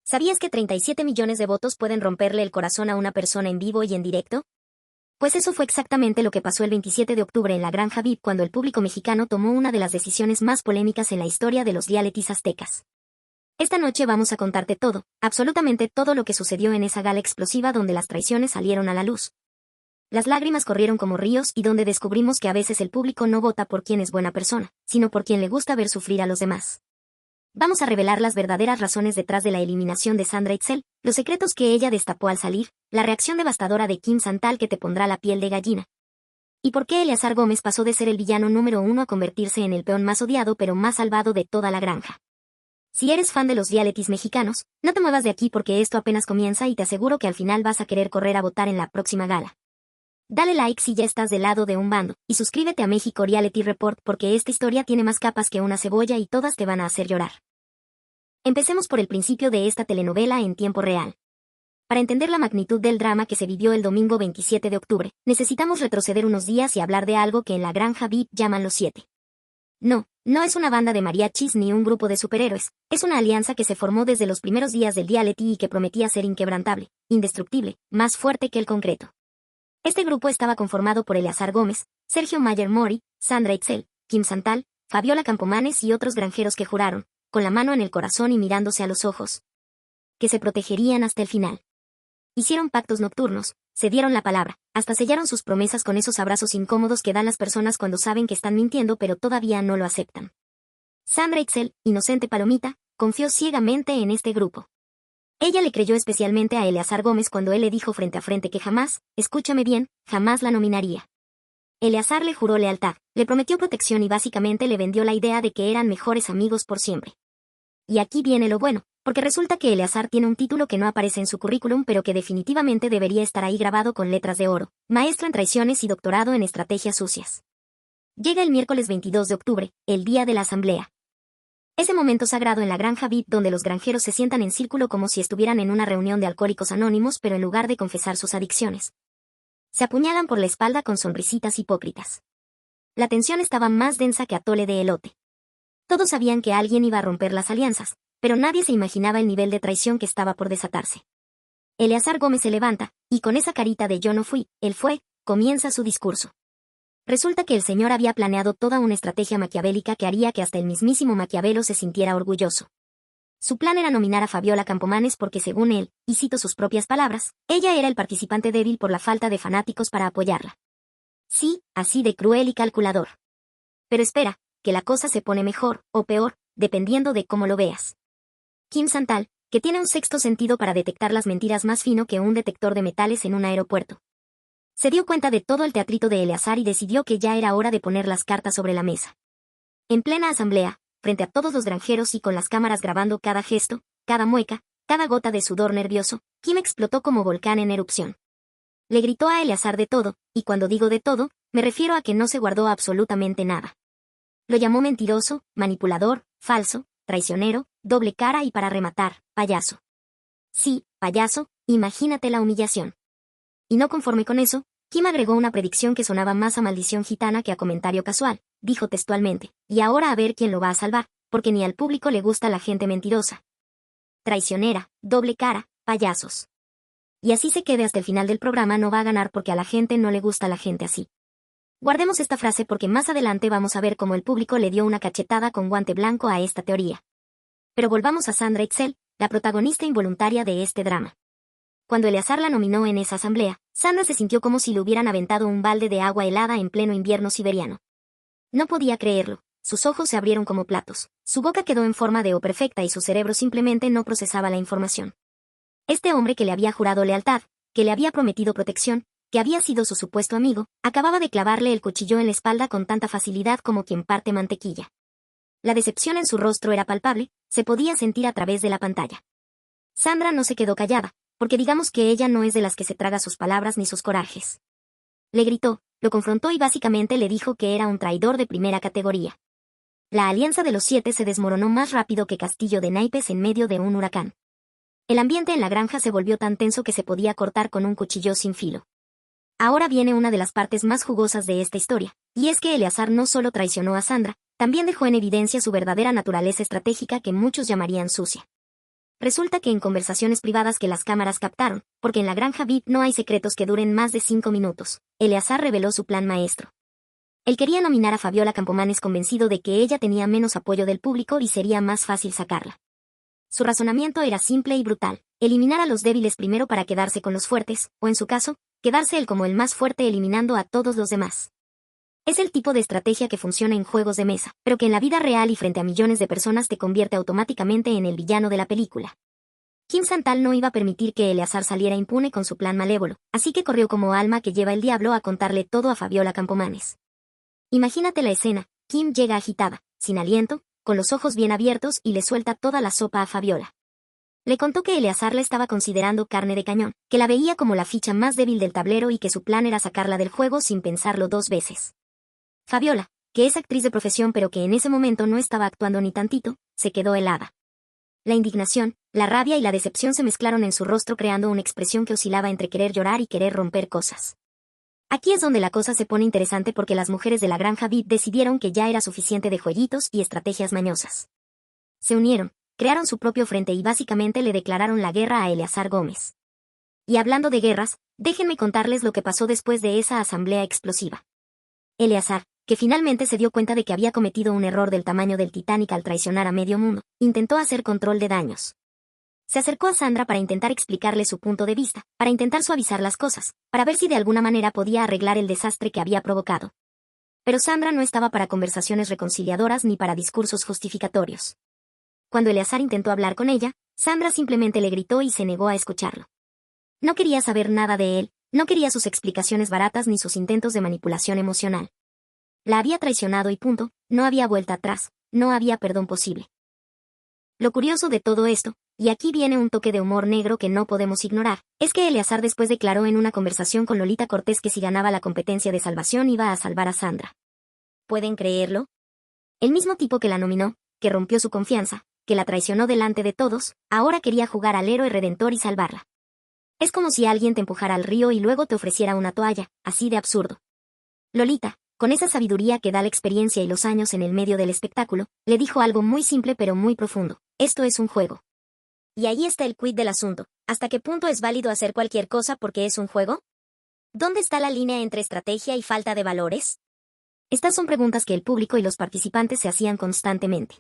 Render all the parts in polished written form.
¿Sabías que 37 millones de votos pueden romperle el corazón a una persona en vivo y en directo? Pues eso fue exactamente lo que pasó el 27 de octubre en la Granja VIP cuando el público mexicano tomó una de las decisiones más polémicas en la historia de los realities aztecas. Esta noche vamos a contarte todo, absolutamente todo lo que sucedió en esa gala explosiva donde las traiciones salieron a la luz. Las lágrimas corrieron como ríos y donde descubrimos que a veces el público no vota por quien es buena persona, sino por quien le gusta ver sufrir a los demás. Vamos a revelar las verdaderas razones detrás de la eliminación de Sandra Itzel, los secretos que ella destapó al salir, la reacción devastadora de Kim Santal que te pondrá la piel de gallina. Y por qué Eleazar Gómez pasó de ser el villano número 1 a convertirse en el peón más odiado pero más salvado de toda la granja. Si eres fan de los realities mexicanos, no te muevas de aquí porque esto apenas comienza y te aseguro que al final vas a querer correr a votar en la próxima gala. Dale like si ya estás del lado de un bando, y suscríbete a México Reality Report porque esta historia tiene más capas que una cebolla y todas te van a hacer llorar. Empecemos por el principio de esta telenovela en tiempo real. Para entender la magnitud del drama que se vivió el domingo 27 de octubre, necesitamos retroceder unos días y hablar de algo que en la Granja VIP llaman los 7. No es una banda de mariachis ni un grupo de superhéroes, es una alianza que se formó desde los primeros días del reality y que prometía ser inquebrantable, indestructible, más fuerte que el concreto. Este grupo estaba conformado por Eleazar Gómez, Sergio Mayer Mori, Sandra Itzel, Kim Santal, Fabiola Campomanes y otros granjeros que juraron, con la mano en el corazón y mirándose a los ojos, que se protegerían hasta el final. Hicieron pactos nocturnos, se dieron la palabra, hasta sellaron sus promesas con esos abrazos incómodos que dan las personas cuando saben que están mintiendo pero todavía no lo aceptan. Sandra Itzel, inocente palomita, confió ciegamente en este grupo. Ella le creyó especialmente a Eleazar Gómez cuando él le dijo frente a frente que jamás, escúchame bien, jamás la nominaría. Eleazar le juró lealtad, le prometió protección y básicamente le vendió la idea de que eran mejores amigos por siempre. Y aquí viene lo bueno, porque resulta que Eleazar tiene un título que no aparece en su currículum pero que definitivamente debería estar ahí grabado con letras de oro, maestro en traiciones y doctorado en estrategias sucias. Llega el miércoles 22 de octubre, el día de la asamblea. Ese momento sagrado en la Granja VIP donde los granjeros se sientan en círculo como si estuvieran en una reunión de alcohólicos anónimos pero en lugar de confesar sus adicciones, se apuñalan por la espalda con sonrisitas hipócritas. La tensión estaba más densa que atole de elote. Todos sabían que alguien iba a romper las alianzas, pero nadie se imaginaba el nivel de traición que estaba por desatarse. Eleazar Gómez se levanta, y con esa carita de yo no fui, él fue, comienza su discurso. Resulta que el señor había planeado toda una estrategia maquiavélica que haría que hasta el mismísimo Maquiavelo se sintiera orgulloso. Su plan era nominar a Fabiola Campomanes porque según él, y cito sus propias palabras, ella era el participante débil por la falta de fanáticos para apoyarla. Sí, así de cruel y calculador. Pero espera, que la cosa se pone mejor, o peor, dependiendo de cómo lo veas. Kim Santal, que tiene un sexto sentido para detectar las mentiras más fino que un detector de metales en un aeropuerto, se dio cuenta de todo el teatrito de Eleazar y decidió que ya era hora de poner las cartas sobre la mesa. En plena asamblea, frente a todos los granjeros y con las cámaras grabando cada gesto, cada mueca, cada gota de sudor nervioso, Kim explotó como volcán en erupción. Le gritó a Eleazar de todo, y cuando digo de todo, me refiero a que no se guardó absolutamente nada. Lo llamó mentiroso, manipulador, falso, traicionero, doble cara y para rematar, payaso. Sí, payaso, imagínate la humillación. Y no conforme con eso, Kim agregó una predicción que sonaba más a maldición gitana que a comentario casual, dijo textualmente, y ahora a ver quién lo va a salvar, porque ni al público le gusta la gente mentirosa, traicionera, doble cara, payasos. Y así se quede hasta el final del programa no va a ganar porque a la gente no le gusta la gente así. Guardemos esta frase porque más adelante vamos a ver cómo el público le dio una cachetada con guante blanco a esta teoría. Pero volvamos a Sandra Itzel, la protagonista involuntaria de este drama. Cuando Eleazar la nominó en esa asamblea, Sandra se sintió como si le hubieran aventado un balde de agua helada en pleno invierno siberiano. No podía creerlo, sus ojos se abrieron como platos, su boca quedó en forma de O perfecta y su cerebro simplemente no procesaba la información. Este hombre que le había jurado lealtad, que le había prometido protección, que había sido su supuesto amigo, acababa de clavarle el cuchillo en la espalda con tanta facilidad como quien parte mantequilla. La decepción en su rostro era palpable, se podía sentir a través de la pantalla. Sandra no se quedó callada, porque digamos que ella no es de las que se traga sus palabras ni sus corajes. Le gritó, lo confrontó y básicamente le dijo que era un traidor de primera categoría. La alianza de los 7 se desmoronó más rápido que castillo de naipes en medio de un huracán. El ambiente en la granja se volvió tan tenso que se podía cortar con un cuchillo sin filo. Ahora viene una de las partes más jugosas de esta historia, y es que Eleazar no solo traicionó a Sandra, también dejó en evidencia su verdadera naturaleza estratégica que muchos llamarían sucia. Resulta que en conversaciones privadas que las cámaras captaron, porque en la granja VIP no hay secretos que duren más de 5 minutos, Eleazar reveló su plan maestro. Él quería nominar a Fabiola Campomanes convencido de que ella tenía menos apoyo del público y sería más fácil sacarla. Su razonamiento era simple y brutal: eliminar a los débiles primero para quedarse con los fuertes, o en su caso, quedarse él como el más fuerte eliminando a todos los demás. Es el tipo de estrategia que funciona en juegos de mesa, pero que en la vida real y frente a millones de personas te convierte automáticamente en el villano de la película. Kim Santal no iba a permitir que Eleazar saliera impune con su plan malévolo, así que corrió como alma que lleva el diablo a contarle todo a Fabiola Campomanes. Imagínate la escena: Kim llega agitada, sin aliento, con los ojos bien abiertos y le suelta toda la sopa a Fabiola. Le contó que Eleazar la estaba considerando carne de cañón, que la veía como la ficha más débil del tablero y que su plan era sacarla del juego sin pensarlo 2 veces. Fabiola, que es actriz de profesión pero que en ese momento no estaba actuando ni tantito, se quedó helada. La indignación, la rabia y la decepción se mezclaron en su rostro creando una expresión que oscilaba entre querer llorar y querer romper cosas. Aquí es donde la cosa se pone interesante porque las mujeres de la granja VIP decidieron que ya era suficiente de jueguitos y estrategias mañosas. Se unieron, crearon su propio frente y básicamente le declararon la guerra a Eleazar Gómez. Y hablando de guerras, déjenme contarles lo que pasó después de esa asamblea explosiva. Eleazar, que finalmente se dio cuenta de que había cometido un error del tamaño del Titanic al traicionar a medio mundo, intentó hacer control de daños. Se acercó a Sandra para intentar explicarle su punto de vista, para intentar suavizar las cosas, para ver si de alguna manera podía arreglar el desastre que había provocado. Pero Sandra no estaba para conversaciones reconciliadoras ni para discursos justificatorios. Cuando Eleazar intentó hablar con ella, Sandra simplemente le gritó y se negó a escucharlo. No quería saber nada de él, no quería sus explicaciones baratas ni sus intentos de manipulación emocional. La había traicionado y punto, no había vuelta atrás, no había perdón posible. Lo curioso de todo esto, y aquí viene un toque de humor negro que no podemos ignorar, es que Eleazar después declaró en una conversación con Lolita Cortés que si ganaba la competencia de salvación iba a salvar a Sandra. ¿Pueden creerlo? El mismo tipo que la nominó, que rompió su confianza, que la traicionó delante de todos, ahora quería jugar al héroe redentor y salvarla. Es como si alguien te empujara al río y luego te ofreciera una toalla, así de absurdo. Lolita, con esa sabiduría que da la experiencia y los años en el medio del espectáculo, le dijo algo muy simple pero muy profundo: esto es un juego. Y ahí está el quid del asunto: ¿hasta qué punto es válido hacer cualquier cosa porque es un juego? ¿Dónde está la línea entre estrategia y falta de valores? Estas son preguntas que el público y los participantes se hacían constantemente.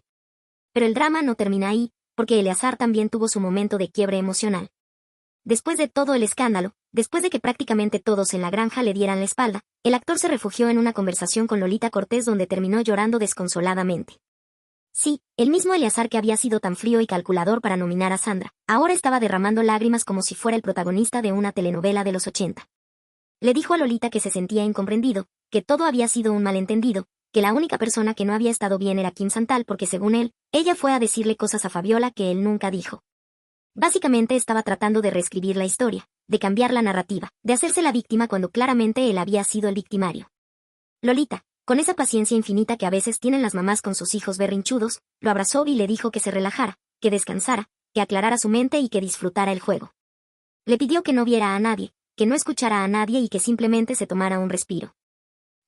Pero el drama no termina ahí, porque Eleazar también tuvo su momento de quiebre emocional. Después de todo el escándalo, después de que prácticamente todos en la granja le dieran la espalda, el actor se refugió en una conversación con Lolita Cortés donde terminó llorando desconsoladamente. Sí, el mismo Eleazar que había sido tan frío y calculador para nominar a Sandra, ahora estaba derramando lágrimas como si fuera el protagonista de una telenovela de los 80. Le dijo a Lolita que se sentía incomprendido, que todo había sido un malentendido, que la única persona que no había estado bien era Kim Santal porque según él, ella fue a decirle cosas a Fabiola que él nunca dijo. Básicamente estaba tratando de reescribir la historia, de cambiar la narrativa, de hacerse la víctima cuando claramente él había sido el victimario. Lolita, con esa paciencia infinita que a veces tienen las mamás con sus hijos berrinchudos, lo abrazó y le dijo que se relajara, que descansara, que aclarara su mente y que disfrutara el juego. Le pidió que no viera a nadie, que no escuchara a nadie y que simplemente se tomara un respiro.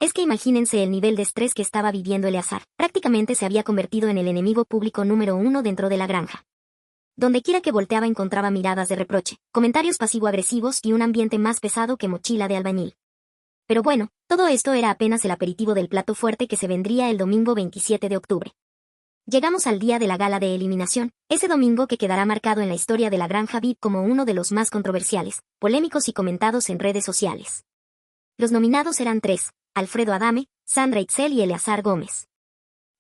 Es que imagínense el nivel de estrés que estaba viviendo Eleazar. Prácticamente se había convertido en el enemigo público número 1 dentro de la granja. Dondequiera que volteaba encontraba miradas de reproche, comentarios pasivo-agresivos y un ambiente más pesado que mochila de albañil. Pero bueno, todo esto era apenas el aperitivo del plato fuerte que se vendría el domingo 27 de octubre. Llegamos al día de la gala de eliminación, ese domingo que quedará marcado en la historia de la granja VIP como uno de los más controversiales, polémicos y comentados en redes sociales. Los nominados eran 3, Alfredo Adame, Sandra Itzel y Eleazar Gómez.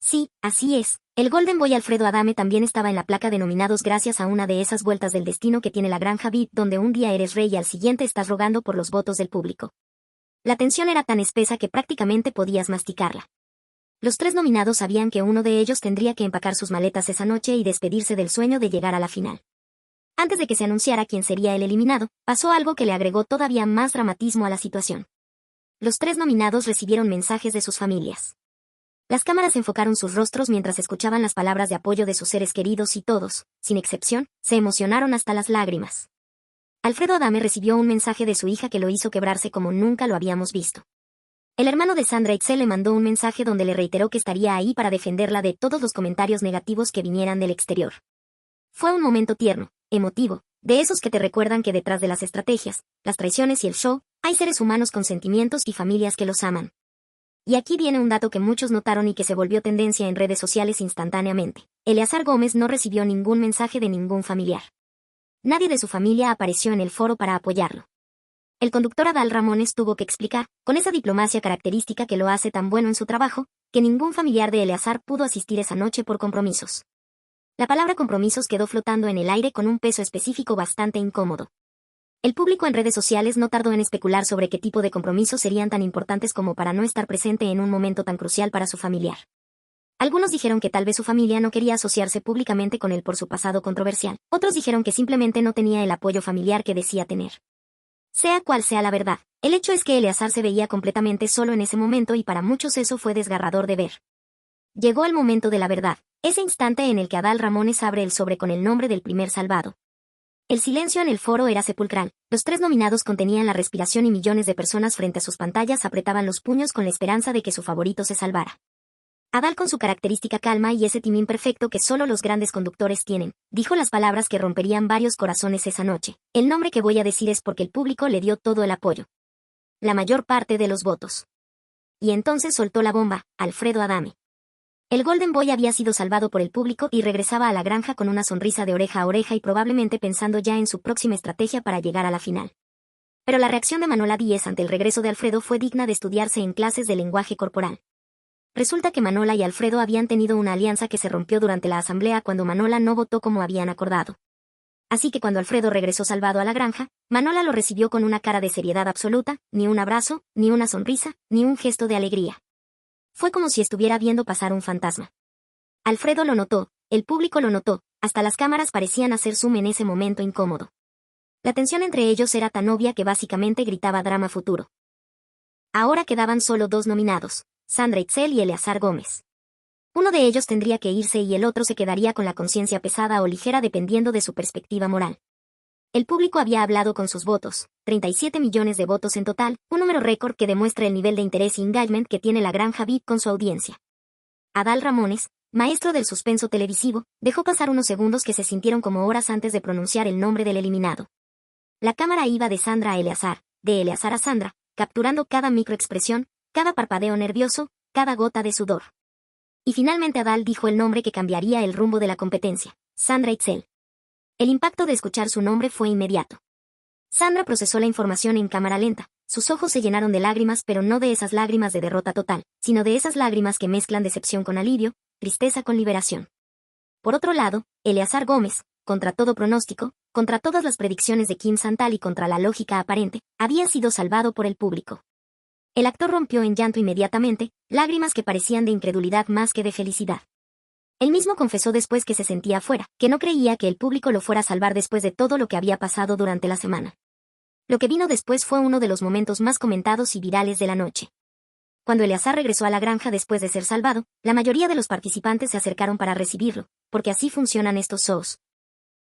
Sí, así es. El Golden Boy Alfredo Adame también estaba en la placa de nominados gracias a una de esas vueltas del destino que tiene la granja VIP donde un día eres rey y al siguiente estás rogando por los votos del público. La tensión era tan espesa que prácticamente podías masticarla. Los 3 nominados sabían que uno de ellos tendría que empacar sus maletas esa noche y despedirse del sueño de llegar a la final. Antes de que se anunciara quién sería el eliminado, pasó algo que le agregó todavía más dramatismo a la situación. Los 3 nominados recibieron mensajes de sus familias. Las cámaras enfocaron sus rostros mientras escuchaban las palabras de apoyo de sus seres queridos y todos, sin excepción, se emocionaron hasta las lágrimas. Alfredo Adame recibió un mensaje de su hija que lo hizo quebrarse como nunca lo habíamos visto. El hermano de Sandra Itzel le mandó un mensaje donde le reiteró que estaría ahí para defenderla de todos los comentarios negativos que vinieran del exterior. Fue un momento tierno, emotivo, de esos que te recuerdan que detrás de las estrategias, las traiciones y el show, hay seres humanos con sentimientos y familias que los aman. Y aquí viene un dato que muchos notaron y que se volvió tendencia en redes sociales instantáneamente. Eleazar Gómez no recibió ningún mensaje de ningún familiar. Nadie de su familia apareció en el foro para apoyarlo. El conductor Adal Ramones tuvo que explicar, con esa diplomacia característica que lo hace tan bueno en su trabajo, que ningún familiar de Eleazar pudo asistir esa noche por compromisos. La palabra compromisos quedó flotando en el aire con un peso específico bastante incómodo. El público en redes sociales no tardó en especular sobre qué tipo de compromisos serían tan importantes como para no estar presente en un momento tan crucial para su familiar. Algunos dijeron que tal vez su familia no quería asociarse públicamente con él por su pasado controversial. Otros dijeron que simplemente no tenía el apoyo familiar que decía tener. Sea cual sea la verdad, el hecho es que Eleazar se veía completamente solo en ese momento y para muchos eso fue desgarrador de ver. Llegó el momento de la verdad, ese instante en el que Adal Ramones abre el sobre con el nombre del primer salvado. El silencio en el foro era sepulcral, los 3 nominados contenían la respiración y millones de personas frente a sus pantallas apretaban los puños con la esperanza de que su favorito se salvara. Adal con su característica calma y ese timín perfecto que solo los grandes conductores tienen, dijo las palabras que romperían varios corazones esa noche. El nombre que voy a decir es porque el público le dio todo el apoyo. La mayor parte de los votos. Y entonces soltó la bomba, Alfredo Adame. El Golden Boy había sido salvado por el público y regresaba a la granja con una sonrisa de oreja a oreja y probablemente pensando ya en su próxima estrategia para llegar a la final. Pero la reacción de Manola Díez ante el regreso de Alfredo fue digna de estudiarse en clases de lenguaje corporal. Resulta que Manola y Alfredo habían tenido una alianza que se rompió durante la asamblea cuando Manola no votó como habían acordado. Así que cuando Alfredo regresó salvado a la granja, Manola lo recibió con una cara de seriedad absoluta, ni un abrazo, ni una sonrisa, ni un gesto de alegría. Fue como si estuviera viendo pasar un fantasma. Alfredo lo notó, el público lo notó, hasta las cámaras parecían hacer zoom en ese momento incómodo. La tensión entre ellos era tan obvia que básicamente gritaba drama futuro. Ahora quedaban solo 2 nominados. Sandra Itzel y Eleazar Gómez. Uno de ellos tendría que irse y el otro se quedaría con la conciencia pesada o ligera dependiendo de su perspectiva moral. El público había hablado con sus votos, 37 millones de votos en total, un número récord que demuestra el nivel de interés y engagement que tiene la granja VIP con su audiencia. Adal Ramones, maestro del suspenso televisivo, dejó pasar unos segundos que se sintieron como horas antes de pronunciar el nombre del eliminado. La cámara iba de Sandra a Eleazar, de Eleazar a Sandra, capturando cada microexpresión, cada parpadeo nervioso, cada gota de sudor. Y finalmente Adal dijo el nombre que cambiaría el rumbo de la competencia, Sandra Itzel. El impacto de escuchar su nombre fue inmediato. Sandra procesó la información en cámara lenta, sus ojos se llenaron de lágrimas pero no de esas lágrimas de derrota total, sino de esas lágrimas que mezclan decepción con alivio, tristeza con liberación. Por otro lado, Eleazar Gómez, contra todo pronóstico, contra todas las predicciones de Kim Santal y contra la lógica aparente, había sido salvado por el público. El actor rompió en llanto inmediatamente, lágrimas que parecían de incredulidad más que de felicidad. Él mismo confesó después que se sentía afuera, que no creía que el público lo fuera a salvar después de todo lo que había pasado durante la semana. Lo que vino después fue uno de los momentos más comentados y virales de la noche. Cuando Eleazar regresó a la granja después de ser salvado, la mayoría de los participantes se acercaron para recibirlo, porque así funcionan estos shows.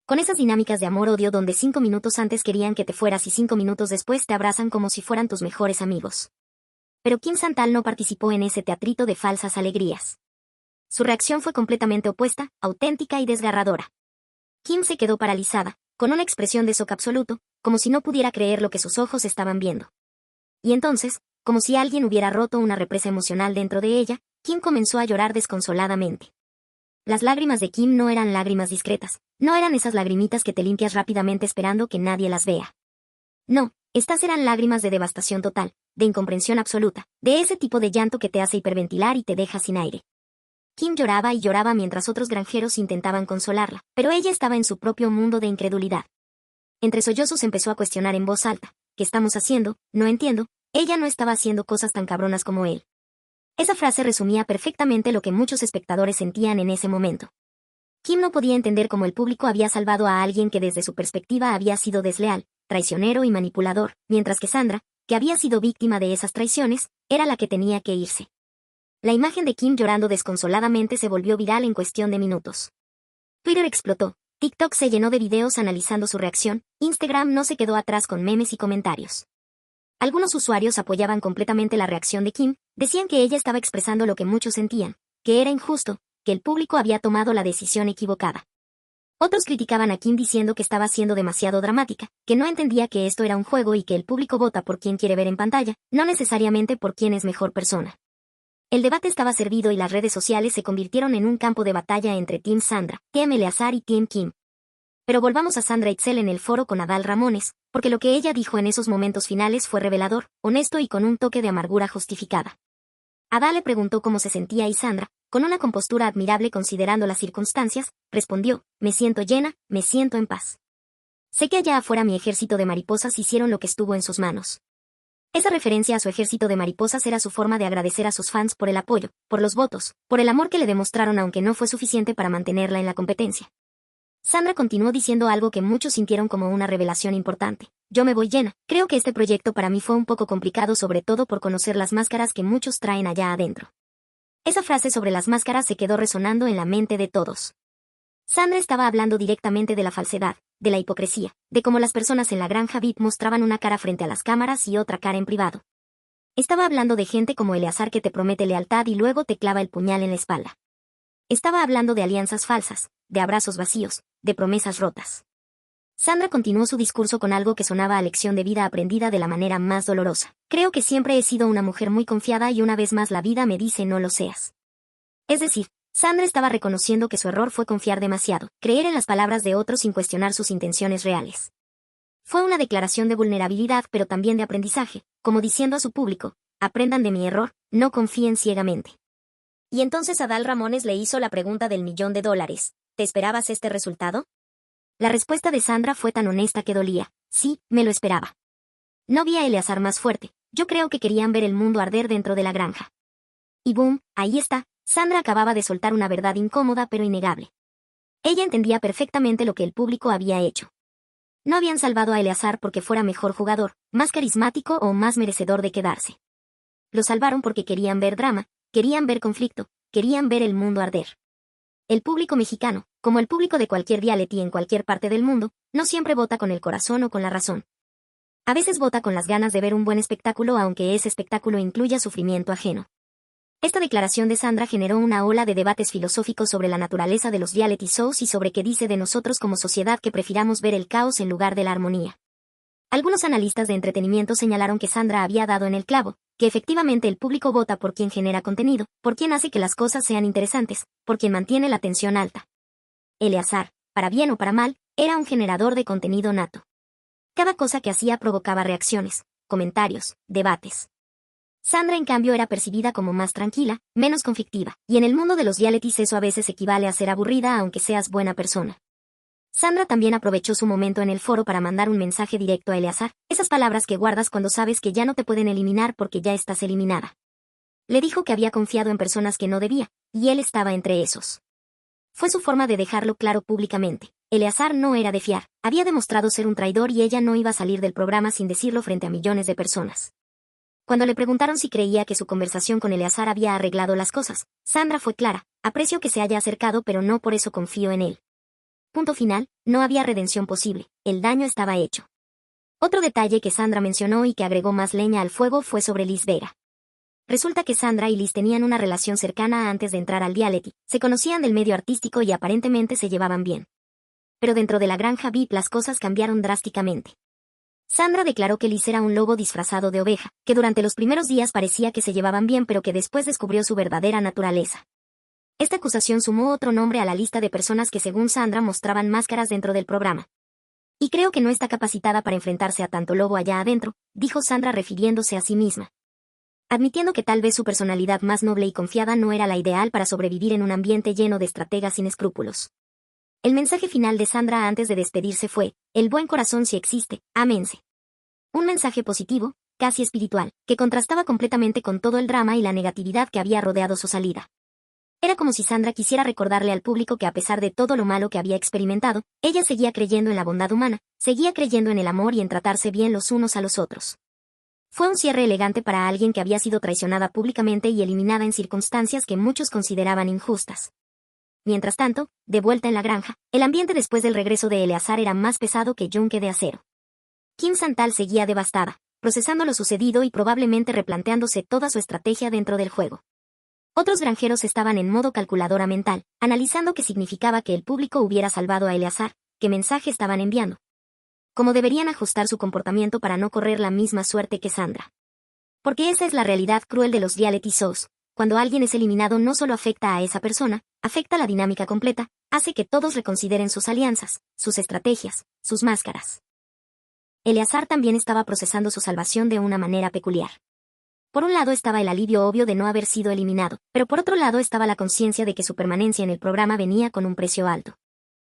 Con esas dinámicas de amor-odio donde 5 minutos antes querían que te fueras y 5 minutos después te abrazan como si fueran tus mejores amigos. Pero Kim Santal no participó en ese teatrito de falsas alegrías. Su reacción fue completamente opuesta, auténtica y desgarradora. Kim se quedó paralizada, con una expresión de shock absoluto, como si no pudiera creer lo que sus ojos estaban viendo. Y entonces, como si alguien hubiera roto una represa emocional dentro de ella, Kim comenzó a llorar desconsoladamente. Las lágrimas de Kim no eran lágrimas discretas, no eran esas lagrimitas que te limpias rápidamente esperando que nadie las vea. No, estas eran lágrimas de devastación total, de incomprensión absoluta, de ese tipo de llanto que te hace hiperventilar y te deja sin aire. Kim lloraba y lloraba mientras otros granjeros intentaban consolarla, pero ella estaba en su propio mundo de incredulidad. Entre sollozos empezó a cuestionar en voz alta, ¿qué estamos haciendo? No entiendo, ella no estaba haciendo cosas tan cabronas como él. Esa frase resumía perfectamente lo que muchos espectadores sentían en ese momento. Kim no podía entender cómo el público había salvado a alguien que desde su perspectiva había sido desleal, traicionero y manipulador, mientras que Sandra, que había sido víctima de esas traiciones, era la que tenía que irse. La imagen de Kim llorando desconsoladamente se volvió viral en cuestión de minutos. Twitter explotó, TikTok se llenó de videos analizando su reacción, Instagram no se quedó atrás con memes y comentarios. Algunos usuarios apoyaban completamente la reacción de Kim, decían que ella estaba expresando lo que muchos sentían, que era injusto, que el público había tomado la decisión equivocada. Otros criticaban a Kim diciendo que estaba siendo demasiado dramática, que no entendía que esto era un juego y que el público vota por quien quiere ver en pantalla, no necesariamente por quién es mejor persona. El debate estaba servido y las redes sociales se convirtieron en un campo de batalla entre Team Sandra, Team Eleazar y Team Kim. Pero volvamos a Sandra Itzel en el foro con Adal Ramones, porque lo que ella dijo en esos momentos finales fue revelador, honesto y con un toque de amargura justificada. Adal le preguntó cómo se sentía y Sandra, con una compostura admirable considerando las circunstancias, respondió, me siento llena, me siento en paz. Sé que allá afuera mi ejército de mariposas hicieron lo que estuvo en sus manos. Esa referencia a su ejército de mariposas era su forma de agradecer a sus fans por el apoyo, por los votos, por el amor que le demostraron aunque no fue suficiente para mantenerla en la competencia. Sandra continuó diciendo algo que muchos sintieron como una revelación importante. Yo me voy llena. Creo que este proyecto para mí fue un poco complicado sobre todo por conocer las máscaras que muchos traen allá adentro. Esa frase sobre las máscaras se quedó resonando en la mente de todos. Sandra estaba hablando directamente de la falsedad, de la hipocresía, de cómo las personas en la granja VIP mostraban una cara frente a las cámaras y otra cara en privado. Estaba hablando de gente como Eleazar que te promete lealtad y luego te clava el puñal en la espalda. Estaba hablando de alianzas falsas, de abrazos vacíos, de promesas rotas. Sandra continuó su discurso con algo que sonaba a lección de vida aprendida de la manera más dolorosa. Creo que siempre he sido una mujer muy confiada y una vez más la vida me dice no lo seas. Es decir, Sandra estaba reconociendo que su error fue confiar demasiado, creer en las palabras de otros sin cuestionar sus intenciones reales. Fue una declaración de vulnerabilidad pero también de aprendizaje, como diciendo a su público, aprendan de mi error, no confíen ciegamente. Y entonces Adal Ramones le hizo la pregunta del $1.000.000, ¿te esperabas este resultado? La respuesta de Sandra fue tan honesta que dolía, sí, me lo esperaba. No vi a Eleazar más fuerte, yo creo que querían ver el mundo arder dentro de la granja. Y boom, ahí está, Sandra acababa de soltar una verdad incómoda pero innegable. Ella entendía perfectamente lo que el público había hecho. No habían salvado a Eleazar porque fuera mejor jugador, más carismático o más merecedor de quedarse. Lo salvaron porque querían ver drama, querían ver conflicto, querían ver el mundo arder. El público mexicano, como el público de cualquier reality en cualquier parte del mundo, no siempre vota con el corazón o con la razón. A veces vota con las ganas de ver un buen espectáculo aunque ese espectáculo incluya sufrimiento ajeno. Esta declaración de Sandra generó una ola de debates filosóficos sobre la naturaleza de los reality shows y sobre qué dice de nosotros como sociedad que prefiramos ver el caos en lugar de la armonía. Algunos analistas de entretenimiento señalaron que Sandra había dado en el clavo, que efectivamente el público vota por quien genera contenido, por quien hace que las cosas sean interesantes, por quien mantiene la tensión alta. Eleazar, para bien o para mal, era un generador de contenido nato. Cada cosa que hacía provocaba reacciones, comentarios, debates. Sandra en cambio era percibida como más tranquila, menos conflictiva, y en el mundo de los realities eso a veces equivale a ser aburrida aunque seas buena persona. Sandra también aprovechó su momento en el foro para mandar un mensaje directo a Eleazar, esas palabras que guardas cuando sabes que ya no te pueden eliminar porque ya estás eliminada. Le dijo que había confiado en personas que no debía, y él estaba entre esos. Fue su forma de dejarlo claro públicamente. Eleazar no era de fiar, había demostrado ser un traidor y ella no iba a salir del programa sin decirlo frente a millones de personas. Cuando le preguntaron si creía que su conversación con Eleazar había arreglado las cosas, Sandra fue clara, aprecio que se haya acercado pero no por eso confío en él. Punto final, no había redención posible, el daño estaba hecho. Otro detalle que Sandra mencionó y que agregó más leña al fuego fue sobre Liz Vega. Resulta que Sandra y Liz tenían una relación cercana antes de entrar al reality, se conocían del medio artístico y aparentemente se llevaban bien. Pero dentro de la granja VIP las cosas cambiaron drásticamente. Sandra declaró que Liz era un lobo disfrazado de oveja, que durante los primeros días parecía que se llevaban bien pero que después descubrió su verdadera naturaleza. Esta acusación sumó otro nombre a la lista de personas que según Sandra mostraban máscaras dentro del programa. Y creo que no está capacitada para enfrentarse a tanto lobo allá adentro, dijo Sandra refiriéndose a sí misma. Admitiendo que tal vez su personalidad más noble y confiada no era la ideal para sobrevivir en un ambiente lleno de estrategas sin escrúpulos. El mensaje final de Sandra antes de despedirse fue, el buen corazón sí existe, ámense. Un mensaje positivo, casi espiritual, que contrastaba completamente con todo el drama y la negatividad que había rodeado su salida. Era como si Sandra quisiera recordarle al público que a pesar de todo lo malo que había experimentado, ella seguía creyendo en la bondad humana, seguía creyendo en el amor y en tratarse bien los unos a los otros. Fue un cierre elegante para alguien que había sido traicionada públicamente y eliminada en circunstancias que muchos consideraban injustas. Mientras tanto, de vuelta en la granja, el ambiente después del regreso de Eleazar era más pesado que yunque de acero. Kim Santal seguía devastada, procesando lo sucedido y probablemente replanteándose toda su estrategia dentro del juego. Otros granjeros estaban en modo calculadora mental, analizando qué significaba que el público hubiera salvado a Eleazar, qué mensaje estaban enviando, cómo deberían ajustar su comportamiento para no correr la misma suerte que Sandra. Porque esa es la realidad cruel de los reality shows. Cuando alguien es eliminado no solo afecta a esa persona, afecta la dinámica completa, hace que todos reconsideren sus alianzas, sus estrategias, sus máscaras. Eleazar también estaba procesando su salvación de una manera peculiar. Por un lado estaba el alivio obvio de no haber sido eliminado, pero por otro lado estaba la conciencia de que su permanencia en el programa venía con un precio alto.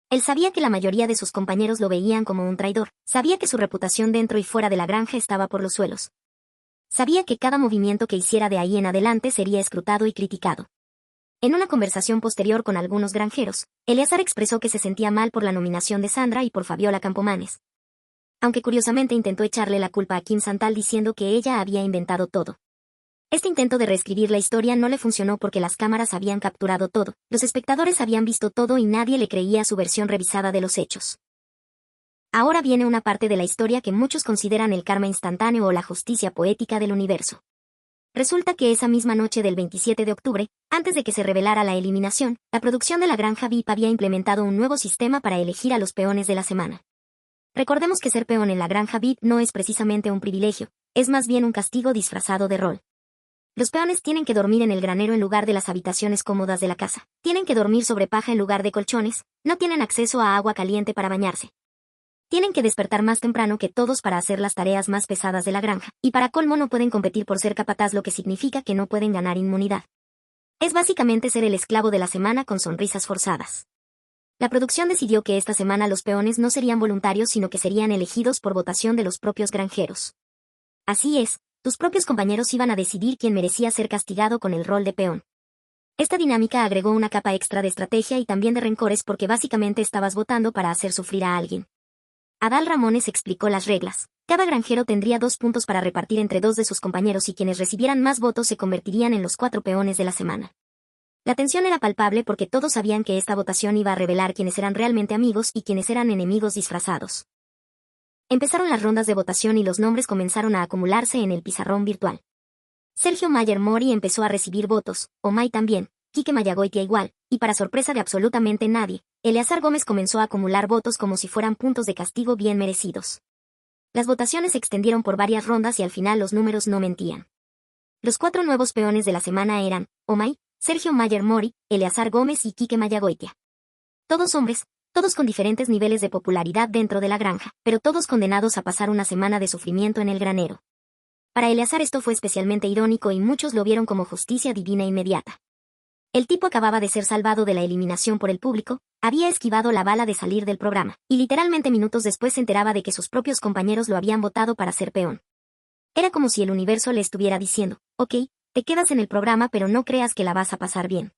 Él sabía que la mayoría de sus compañeros lo veían como un traidor, sabía que su reputación dentro y fuera de la granja estaba por los suelos. Sabía que cada movimiento que hiciera de ahí en adelante sería escrutado y criticado. En una conversación posterior con algunos granjeros, Eleazar expresó que se sentía mal por la nominación de Sandra y por Fabiola Campomanes. Aunque curiosamente intentó echarle la culpa a Kim Santal diciendo que ella había inventado todo. Este intento de reescribir la historia no le funcionó porque las cámaras habían capturado todo, los espectadores habían visto todo y nadie le creía su versión revisada de los hechos. Ahora viene una parte de la historia que muchos consideran el karma instantáneo o la justicia poética del universo. Resulta que esa misma noche del 27 de octubre, antes de que se revelara la eliminación, la producción de la granja VIP había implementado un nuevo sistema para elegir a los peones de la semana. Recordemos que ser peón en la granja VIP no es precisamente un privilegio, es más bien un castigo disfrazado de rol. Los peones tienen que dormir en el granero en lugar de las habitaciones cómodas de la casa, tienen que dormir sobre paja en lugar de colchones, no tienen acceso a agua caliente para bañarse. Tienen que despertar más temprano que todos para hacer las tareas más pesadas de la granja, y para colmo no pueden competir por ser capataz, lo que significa que no pueden ganar inmunidad. Es básicamente ser el esclavo de la semana con sonrisas forzadas. La producción decidió que esta semana los peones no serían voluntarios sino que serían elegidos por votación de los propios granjeros. Así es, tus propios compañeros iban a decidir quién merecía ser castigado con el rol de peón. Esta dinámica agregó una capa extra de estrategia y también de rencores porque básicamente estabas votando para hacer sufrir a alguien. Adal Ramones explicó las reglas. Cada granjero tendría 2 puntos para repartir entre 2 de sus compañeros y quienes recibieran más votos se convertirían en los 4 peones de la semana. La tensión era palpable porque todos sabían que esta votación iba a revelar quiénes eran realmente amigos y quiénes eran enemigos disfrazados. Empezaron las rondas de votación y los nombres comenzaron a acumularse en el pizarrón virtual. Sergio Mayer Mori empezó a recibir votos, Omay también, Quique Mayagoitia igual, y para sorpresa de absolutamente nadie, Eleazar Gómez comenzó a acumular votos como si fueran puntos de castigo bien merecidos. Las votaciones se extendieron por varias rondas y al final los números no mentían. Los 4 nuevos peones de la semana eran Omay, Sergio Mayer Mori, Eleazar Gómez y Quique Mayagoitia. Todos hombres, todos con diferentes niveles de popularidad dentro de la granja, pero todos condenados a pasar una semana de sufrimiento en el granero. Para Eleazar esto fue especialmente irónico y muchos lo vieron como justicia divina inmediata. El tipo acababa de ser salvado de la eliminación por el público, había esquivado la bala de salir del programa, y literalmente minutos después se enteraba de que sus propios compañeros lo habían votado para ser peón. Era como si el universo le estuviera diciendo, ok, te quedas en el programa pero no creas que la vas a pasar bien.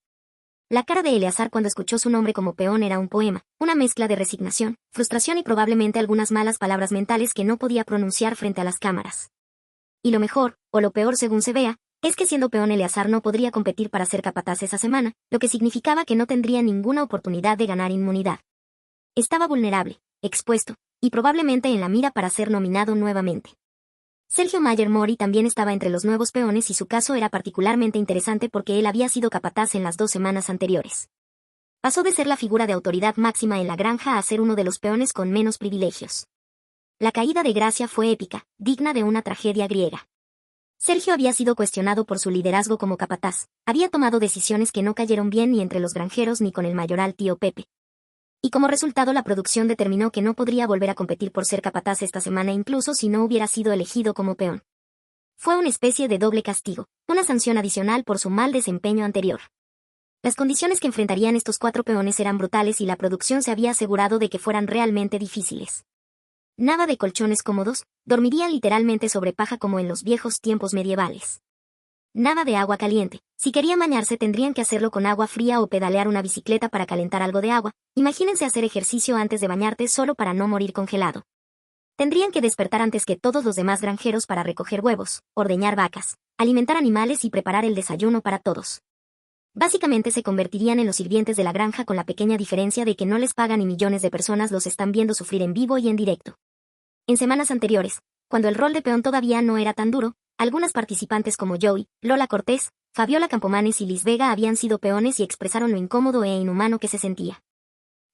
La cara de Eleazar cuando escuchó su nombre como peón era un poema, una mezcla de resignación, frustración y probablemente algunas malas palabras mentales que no podía pronunciar frente a las cámaras. Y lo mejor, o lo peor según se vea, es que siendo peón Eleazar no podría competir para ser capataz esa semana, lo que significaba que no tendría ninguna oportunidad de ganar inmunidad. Estaba vulnerable, expuesto, y probablemente en la mira para ser nominado nuevamente. Sergio Mayer Mori también estaba entre los nuevos peones y su caso era particularmente interesante porque él había sido capataz en las 2 semanas anteriores. Pasó de ser la figura de autoridad máxima en la granja a ser uno de los peones con menos privilegios. La caída de gracia fue épica, digna de una tragedia griega. Sergio había sido cuestionado por su liderazgo como capataz, había tomado decisiones que no cayeron bien ni entre los granjeros ni con el mayoral tío Pepe. Y como resultado la producción determinó que no podría volver a competir por ser capataz esta semana incluso si no hubiera sido elegido como peón. Fue una especie de doble castigo, una sanción adicional por su mal desempeño anterior. Las condiciones que enfrentarían estos 4 peones eran brutales y la producción se había asegurado de que fueran realmente difíciles. Nada de colchones cómodos, dormirían literalmente sobre paja como en los viejos tiempos medievales. Nada de agua caliente, si querían bañarse tendrían que hacerlo con agua fría o pedalear una bicicleta para calentar algo de agua, imagínense hacer ejercicio antes de bañarte solo para no morir congelado. Tendrían que despertar antes que todos los demás granjeros para recoger huevos, ordeñar vacas, alimentar animales y preparar el desayuno para todos. Básicamente se convertirían en los sirvientes de la granja con la pequeña diferencia de que no les pagan y millones de personas los están viendo sufrir en vivo y en directo. En semanas anteriores, cuando el rol de peón todavía no era tan duro, algunas participantes como Joey, Lola Cortés, Fabiola Campomanes y Liz Vega habían sido peones y expresaron lo incómodo e inhumano que se sentía.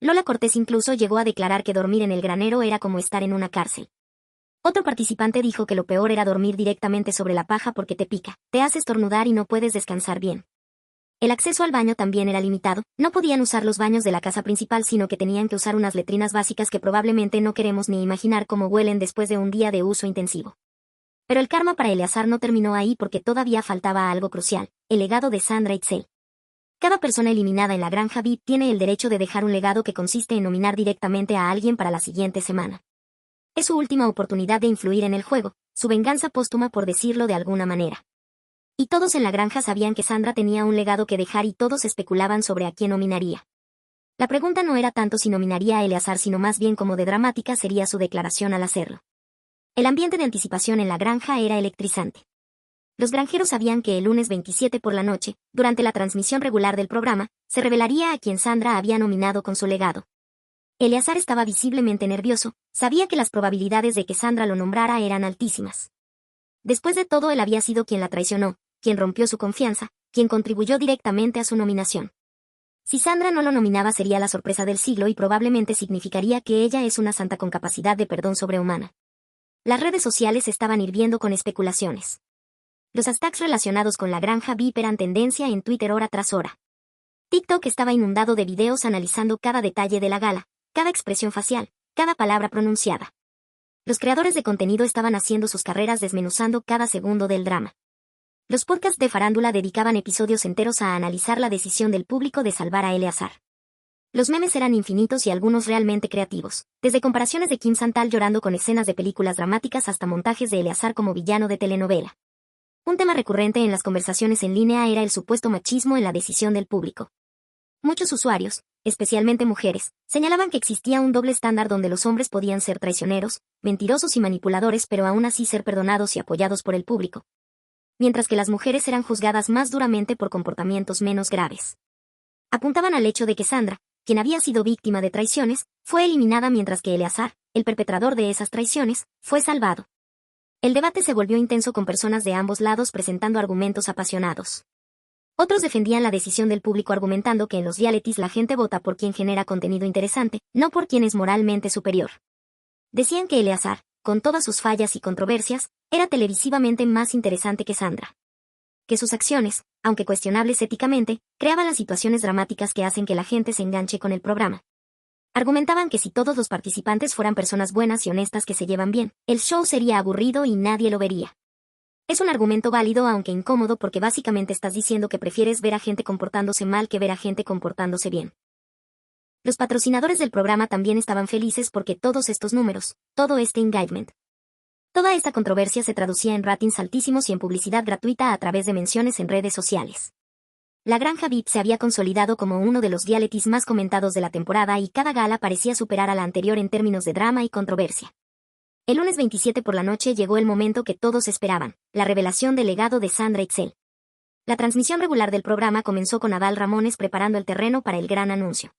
Lola Cortés incluso llegó a declarar que dormir en el granero era como estar en una cárcel. Otro participante dijo que lo peor era dormir directamente sobre la paja porque te pica, te hace estornudar y no puedes descansar bien. El acceso al baño también era limitado, no podían usar los baños de la casa principal sino que tenían que usar unas letrinas básicas que probablemente no queremos ni imaginar cómo huelen después de un día de uso intensivo. Pero el karma para Eleazar no terminó ahí porque todavía faltaba algo crucial, el legado de Sandra Itzel. Cada persona eliminada en la granja VIP tiene el derecho de dejar un legado que consiste en nominar directamente a alguien para la siguiente semana. Es su última oportunidad de influir en el juego, su venganza póstuma por decirlo de alguna manera. Y todos en la granja sabían que Sandra tenía un legado que dejar y todos especulaban sobre a quién nominaría. La pregunta no era tanto si nominaría a Eleazar sino más bien cómo de dramática sería su declaración al hacerlo. El ambiente de anticipación en la granja era electrizante. Los granjeros sabían que el lunes 27 por la noche, durante la transmisión regular del programa, se revelaría a quien Sandra había nominado con su legado. Eleazar estaba visiblemente nervioso, sabía que las probabilidades de que Sandra lo nombrara eran altísimas. Después de todo, él había sido quien la traicionó, quien rompió su confianza, quien contribuyó directamente a su nominación. Si Sandra no lo nominaba sería la sorpresa del siglo y probablemente significaría que ella es una santa con capacidad de perdón sobrehumana. Las redes sociales estaban hirviendo con especulaciones. Los hashtags relacionados con la granja VIP eran tendencia en Twitter hora tras hora. TikTok estaba inundado de videos analizando cada detalle de la gala, cada expresión facial, cada palabra pronunciada. Los creadores de contenido estaban haciendo sus carreras desmenuzando cada segundo del drama. Los podcasts de farándula dedicaban episodios enteros a analizar la decisión del público de salvar a Eleazar. Los memes eran infinitos y algunos realmente creativos, desde comparaciones de Kim Santal llorando con escenas de películas dramáticas hasta montajes de Eleazar como villano de telenovela. Un tema recurrente en las conversaciones en línea era el supuesto machismo en la decisión del público. Muchos usuarios, especialmente mujeres, señalaban que existía un doble estándar donde los hombres podían ser traicioneros, mentirosos y manipuladores pero aún así ser perdonados y apoyados por el público, mientras que las mujeres eran juzgadas más duramente por comportamientos menos graves. Apuntaban al hecho de que Sandra, quien había sido víctima de traiciones, fue eliminada mientras que Eleazar, el perpetrador de esas traiciones, fue salvado. El debate se volvió intenso con personas de ambos lados presentando argumentos apasionados. Otros defendían la decisión del público argumentando que en los realities la gente vota por quien genera contenido interesante, no por quien es moralmente superior. Decían que Eleazar, con todas sus fallas y controversias, era televisivamente más interesante que Sandra. Que sus acciones, aunque cuestionables éticamente, creaban las situaciones dramáticas que hacen que la gente se enganche con el programa. Argumentaban que si todos los participantes fueran personas buenas y honestas que se llevan bien, el show sería aburrido y nadie lo vería. Es un argumento válido aunque incómodo porque básicamente estás diciendo que prefieres ver a gente comportándose mal que ver a gente comportándose bien. Los patrocinadores del programa también estaban felices porque todos estos números, todo este engagement, toda esta controversia se traducía en ratings altísimos y en publicidad gratuita a través de menciones en redes sociales. La Granja VIP se había consolidado como uno de los realities más comentados de la temporada y cada gala parecía superar a la anterior en términos de drama y controversia. El lunes 27 por la noche llegó el momento que todos esperaban, la revelación del legado de Sandra Itzel. La transmisión regular del programa comenzó con Adal Ramones preparando el terreno para el gran anuncio.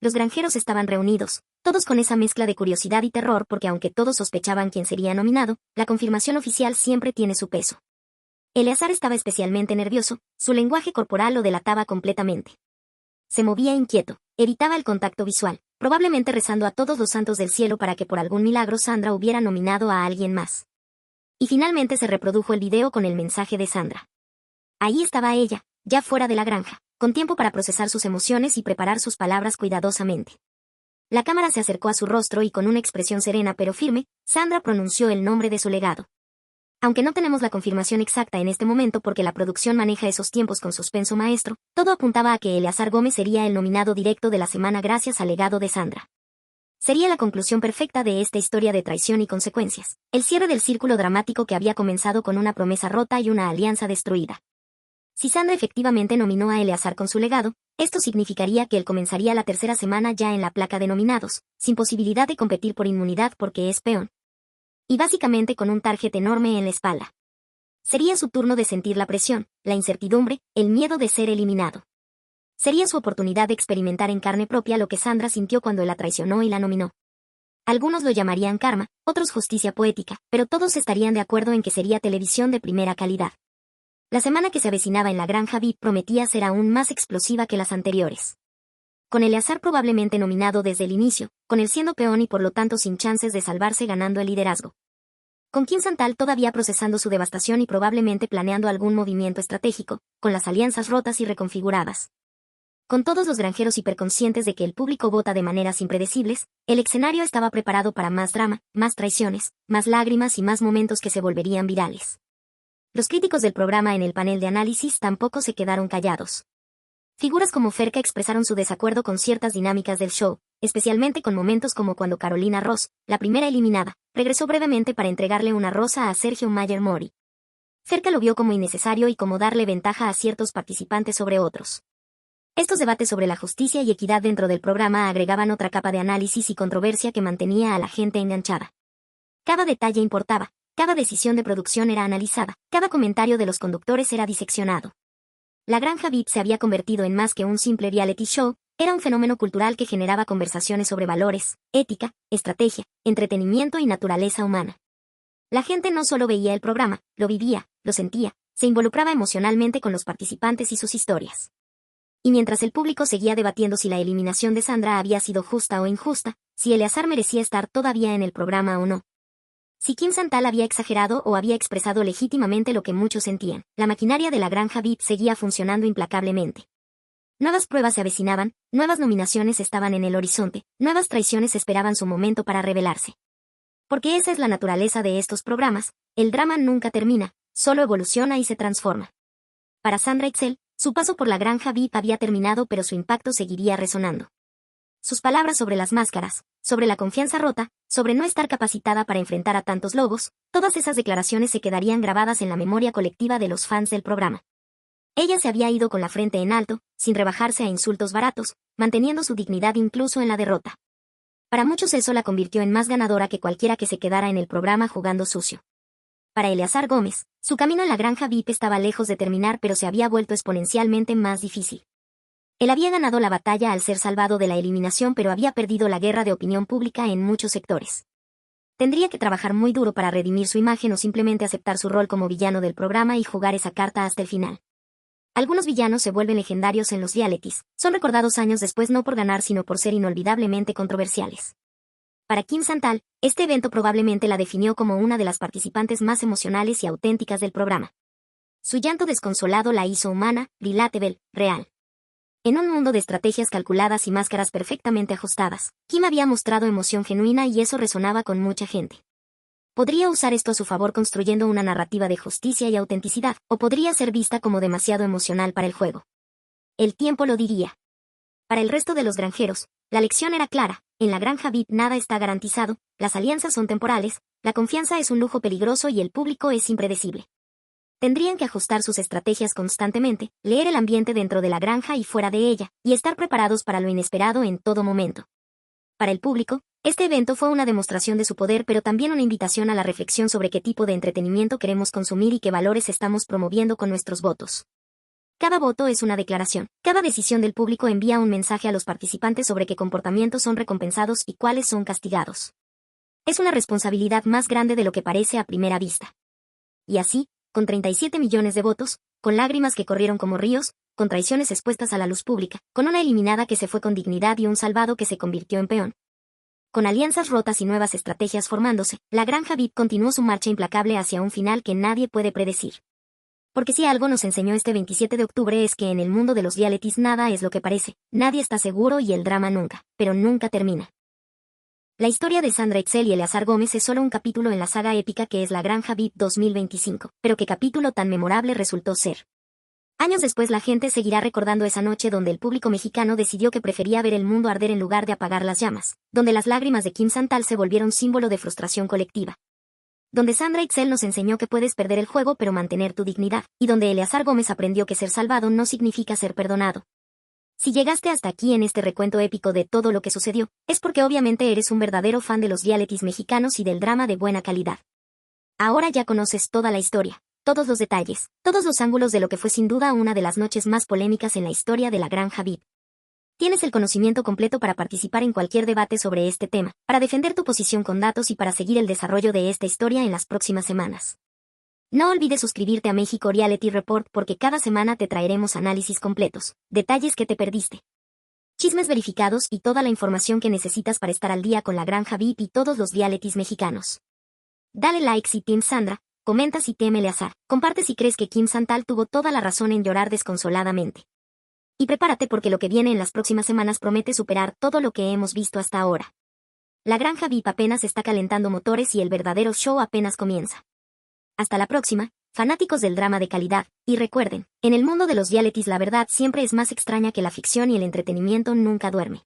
Los granjeros estaban reunidos, todos con esa mezcla de curiosidad y terror porque aunque todos sospechaban quién sería nominado, la confirmación oficial siempre tiene su peso. Eleazar estaba especialmente nervioso, su lenguaje corporal lo delataba completamente. Se movía inquieto, evitaba el contacto visual, probablemente rezando a todos los santos del cielo para que por algún milagro Sandra hubiera nominado a alguien más. Y finalmente se reprodujo el video con el mensaje de Sandra. Ahí estaba ella, ya fuera de la granja, con tiempo para procesar sus emociones y preparar sus palabras cuidadosamente. La cámara se acercó a su rostro y con una expresión serena pero firme, Sandra pronunció el nombre de su legado. Aunque no tenemos la confirmación exacta en este momento porque la producción maneja esos tiempos con suspenso maestro, todo apuntaba a que Eleazar Gómez sería el nominado directo de la semana gracias al legado de Sandra. Sería la conclusión perfecta de esta historia de traición y consecuencias, el cierre del círculo dramático que había comenzado con una promesa rota y una alianza destruida. Si Sandra efectivamente nominó a Eleazar con su legado, esto significaría que él comenzaría la tercera semana ya en la placa de nominados, sin posibilidad de competir por inmunidad porque es peón. Y básicamente con un target enorme en la espalda. Sería su turno de sentir la presión, la incertidumbre, el miedo de ser eliminado. Sería su oportunidad de experimentar en carne propia lo que Sandra sintió cuando la traicionó y la nominó. Algunos lo llamarían karma, otros justicia poética, pero todos estarían de acuerdo en que sería televisión de primera calidad. La semana que se avecinaba en la granja VIP prometía ser aún más explosiva que las anteriores. Con Eleazar probablemente nominado desde el inicio, con él siendo peón y por lo tanto sin chances de salvarse ganando el liderazgo. Con Kim Santal todavía procesando su devastación y probablemente planeando algún movimiento estratégico, con las alianzas rotas y reconfiguradas. Con todos los granjeros hiperconscientes de que el público vota de maneras impredecibles, el escenario estaba preparado para más drama, más traiciones, más lágrimas y más momentos que se volverían virales. Los críticos del programa en el panel de análisis tampoco se quedaron callados. Figuras como Ferca expresaron su desacuerdo con ciertas dinámicas del show, especialmente con momentos como cuando Carolina Ross, la primera eliminada, regresó brevemente para entregarle una rosa a Sergio Mayer Mori. Ferca lo vio como innecesario y como darle ventaja a ciertos participantes sobre otros. Estos debates sobre la justicia y equidad dentro del programa agregaban otra capa de análisis y controversia que mantenía a la gente enganchada. Cada detalle importaba, cada decisión de producción era analizada, cada comentario de los conductores era diseccionado. La Granja VIP se había convertido en más que un simple reality show, era un fenómeno cultural que generaba conversaciones sobre valores, ética, estrategia, entretenimiento y naturaleza humana. La gente no solo veía el programa, lo vivía, lo sentía, se involucraba emocionalmente con los participantes y sus historias. Y mientras el público seguía debatiendo si la eliminación de Sandra había sido justa o injusta, si Eleazar merecía estar todavía en el programa o no. Si Kim Santal había exagerado o había expresado legítimamente lo que muchos sentían, la maquinaria de la granja VIP seguía funcionando implacablemente. Nuevas pruebas se avecinaban, nuevas nominaciones estaban en el horizonte, nuevas traiciones esperaban su momento para revelarse. Porque esa es la naturaleza de estos programas, el drama nunca termina, solo evoluciona y se transforma. Para Sandra Itzel, su paso por la granja VIP había terminado pero su impacto seguiría resonando. Sus palabras sobre las máscaras, sobre la confianza rota, sobre no estar capacitada para enfrentar a tantos lobos, todas esas declaraciones se quedarían grabadas en la memoria colectiva de los fans del programa. Ella se había ido con la frente en alto, sin rebajarse a insultos baratos, manteniendo su dignidad incluso en la derrota. Para muchos eso la convirtió en más ganadora que cualquiera que se quedara en el programa jugando sucio. Para Eleazar Gómez, su camino en la granja VIP estaba lejos de terminar pero se había vuelto exponencialmente más difícil. Él había ganado la batalla al ser salvado de la eliminación pero había perdido la guerra de opinión pública en muchos sectores. Tendría que trabajar muy duro para redimir su imagen o simplemente aceptar su rol como villano del programa y jugar esa carta hasta el final. Algunos villanos se vuelven legendarios en los realities, son recordados años después no por ganar sino por ser inolvidablemente controversiales. Para Kim Santal, este evento probablemente la definió como una de las participantes más emocionales y auténticas del programa. Su llanto desconsolado la hizo humana, relatable, real. En un mundo de estrategias calculadas y máscaras perfectamente ajustadas, Kim había mostrado emoción genuina y eso resonaba con mucha gente. Podría usar esto a su favor construyendo una narrativa de justicia y autenticidad, o podría ser vista como demasiado emocional para el juego. El tiempo lo diría. Para el resto de los granjeros, la lección era clara, en la granja VIP nada está garantizado, las alianzas son temporales, la confianza es un lujo peligroso y el público es impredecible. Tendrían que ajustar sus estrategias constantemente, leer el ambiente dentro de la granja y fuera de ella, y estar preparados para lo inesperado en todo momento. Para el público, este evento fue una demostración de su poder pero también una invitación a la reflexión sobre qué tipo de entretenimiento queremos consumir y qué valores estamos promoviendo con nuestros votos. Cada voto es una declaración, cada decisión del público envía un mensaje a los participantes sobre qué comportamientos son recompensados y cuáles son castigados. Es una responsabilidad más grande de lo que parece a primera vista. Y así, con 37 millones de votos, con lágrimas que corrieron como ríos, con traiciones expuestas a la luz pública, con una eliminada que se fue con dignidad y un salvado que se convirtió en peón. Con alianzas rotas y nuevas estrategias formándose, la granja VIP continuó su marcha implacable hacia un final que nadie puede predecir. Porque si algo nos enseñó este 27 de octubre es que en el mundo de los realities nada es lo que parece, nadie está seguro y el drama nunca, pero nunca termina. La historia de Sandra Itzel y Eleazar Gómez es solo un capítulo en la saga épica que es la Granja VIP 2025, pero qué capítulo tan memorable resultó ser. Años después la gente seguirá recordando esa noche donde el público mexicano decidió que prefería ver el mundo arder en lugar de apagar las llamas, donde las lágrimas de Kim Santal se volvieron símbolo de frustración colectiva. Donde Sandra Itzel nos enseñó que puedes perder el juego pero mantener tu dignidad, y donde Eleazar Gómez aprendió que ser salvado no significa ser perdonado. Si llegaste hasta aquí en este recuento épico de todo lo que sucedió, es porque obviamente eres un verdadero fan de los realities mexicanos y del drama de buena calidad. Ahora ya conoces toda la historia, todos los detalles, todos los ángulos de lo que fue sin duda una de las noches más polémicas en la historia de la Granja VIP. Tienes el conocimiento completo para participar en cualquier debate sobre este tema, para defender tu posición con datos y para seguir el desarrollo de esta historia en las próximas semanas. No olvides suscribirte a México Reality Report porque cada semana te traeremos análisis completos, detalles que te perdiste, chismes verificados y toda la información que necesitas para estar al día con La Granja VIP y todos los realities mexicanos. Dale like si Team Sandra, comenta si Team Eleazar, comparte si crees que Kim Santal tuvo toda la razón en llorar desconsoladamente. Y prepárate porque lo que viene en las próximas semanas promete superar todo lo que hemos visto hasta ahora. La Granja VIP apenas está calentando motores y el verdadero show apenas comienza. Hasta la próxima, fanáticos del drama de calidad, y recuerden, en el mundo de los realities la verdad siempre es más extraña que la ficción y el entretenimiento nunca duerme.